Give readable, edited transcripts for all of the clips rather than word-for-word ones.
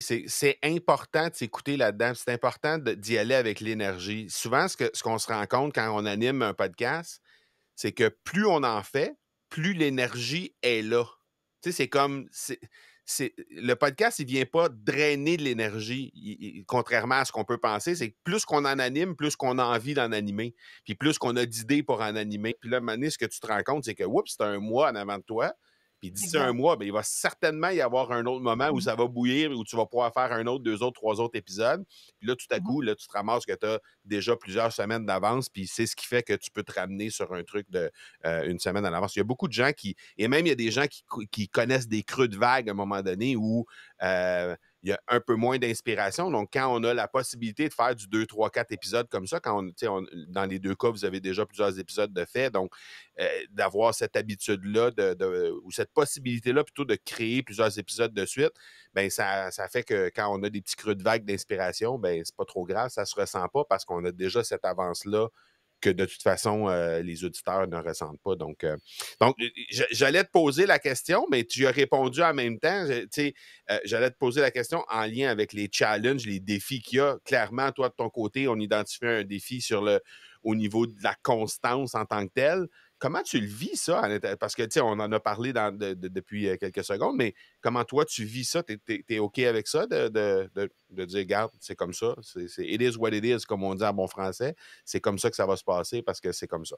C'est important de s'écouter là-dedans, c'est important d'y aller avec l'énergie. Souvent, ce qu'on se rend compte quand on anime un podcast, c'est que plus on en fait, plus l'énergie est là. Tu sais, c'est comme le podcast, il vient pas drainer de l'énergie, contrairement à ce qu'on peut penser. C'est que plus qu'on en anime, plus qu'on a envie d'en animer, puis plus qu'on a d'idées pour en animer. Puis là, à un moment donné, ce que tu te rends compte, c'est que, oups, c'est un mois en avant de toi. Puis d'ici un Exact. mois, ben, il va certainement y avoir un autre moment où Mmh. ça va bouillir, où tu vas pouvoir faire un autre, deux autres, trois autres épisodes. Puis là, tout à Mmh. coup, là, tu te ramasses que tu as déjà plusieurs semaines d'avance, puis c'est ce qui fait que tu peux te ramener sur un truc de une semaine à l'avance. Il y a beaucoup de gens et même il y a des gens qui connaissent des creux de vague à un moment donné où il y a un peu moins d'inspiration. Donc, quand on a la possibilité de faire du 2, 3, 4 épisodes comme ça, dans les deux cas, vous avez déjà plusieurs épisodes de fait, donc d'avoir cette habitude-là ou cette possibilité-là plutôt de créer plusieurs épisodes de suite, ben ça fait que quand on a des petits creux de vague d'inspiration, ben c'est pas trop grave, ça se ressent pas parce qu'on a déjà cette avance-là que de toute façon, les auditeurs ne ressentent pas. Donc j'allais te poser la question, mais tu as répondu en même temps. J'allais te poser la question en lien avec les challenges, les défis qu'il y a. Clairement, toi, de ton côté, on identifie un défi au niveau de la constance en tant que telle. Comment tu le vis, ça? Parce que, tu sais, on en a parlé depuis quelques secondes, mais comment toi, tu vis ça? T'es OK avec ça de dire, regarde, c'est comme ça. It is what it is, comme on dit en bon français. C'est comme ça que ça va se passer parce que c'est comme ça.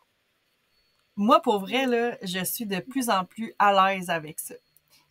Moi, pour vrai, là, je suis de plus en plus à l'aise avec ça.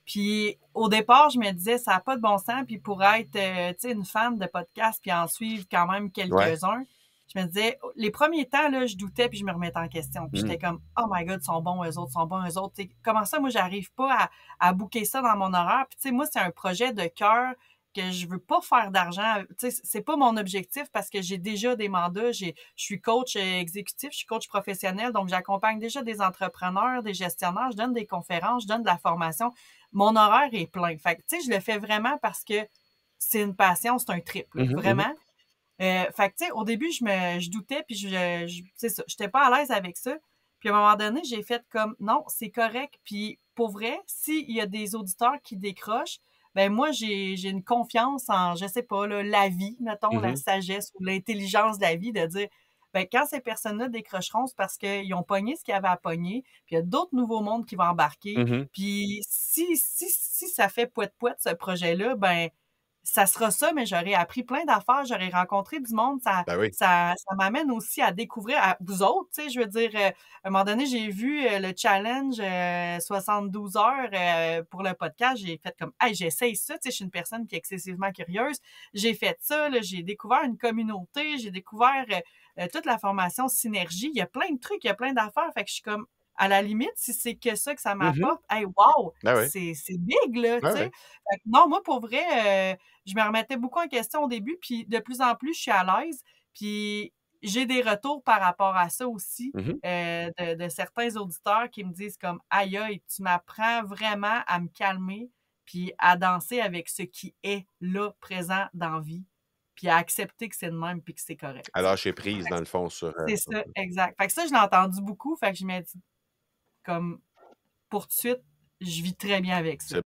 Puis au départ, je me disais, ça n'a pas de bon sens. Puis pour être tu sais, une fan de podcast puis en suivre quand même Ouais. quelques-uns, je me disais, les premiers temps, là, je doutais puis je me remettais en question. Puis Mhm. j'étais comme, oh my God, ils sont bons, eux autres, ils sont bons, eux autres. T'sais, comment ça, moi, j'arrive pas à booker ça dans mon horaire. Puis tu sais, moi, c'est un projet de cœur que je veux pas faire d'argent. Tu sais, c'est pas mon objectif parce que j'ai déjà des mandats. Je suis coach exécutif, je suis coach professionnel, donc j'accompagne déjà des entrepreneurs, des gestionnaires, je donne des conférences, je donne de la formation. Mon horaire est plein. Fait que, tu sais, je le fais vraiment parce que c'est une passion, c'est un trip, là, Mhm, mhm. vraiment. Fait que, tu sais, au début, je doutais, puis c'est ça, j'étais pas à l'aise avec ça. Puis à un moment donné, j'ai fait comme, non, c'est correct. Puis pour vrai, s'il y a des auditeurs qui décrochent, ben moi, j'ai une confiance en, je sais pas, là, la vie, mettons, la Mhm. sagesse ou l'intelligence de la vie, de dire, ben quand ces personnes-là décrocheront, c'est parce qu'ils ont pogné ce qu'il y avait à pogner, puis il y a d'autres nouveaux mondes qui vont embarquer. Mhm. Puis si ça fait poète-poète, ce projet-là, ben ça sera ça, mais j'aurais appris plein d'affaires, j'aurais rencontré du monde, ça Ben oui. ça ça m'amène aussi à découvrir à vous autres, tu sais, je veux dire, à un moment donné, j'ai vu, le challenge, 72 heures, pour le podcast, j'ai fait comme: «Hey, j'essaye ça», tu sais, je suis une personne qui est excessivement curieuse. J'ai fait ça, là, j'ai découvert une communauté, j'ai découvert, toute la formation Synergie. Il y a plein de trucs, il y a plein d'affaires, fait que je suis comme, à la limite, si c'est que ça que ça Mhm. m'apporte, hey, wow, Ben oui. c'est big, là, tu Ben sais? oui. Fait que non, moi, pour vrai, je me remettais beaucoup en question au début, puis de plus en plus, je suis à l'aise. Puis j'ai des retours par rapport à ça aussi, Mhm. de certains auditeurs qui me disent comme: «Aïe aïe, tu m'apprends vraiment à me calmer, puis à danser avec ce qui est là, présent dans vie, puis à accepter que c'est de même, puis que c'est correct», À tu sais? lâcher prise, Fait que dans le fond, sur. c'est ça, exact. Fait que ça, je l'ai entendu beaucoup, fait que je me dis comme: «Pour tout de suite, je vis très bien avec ça».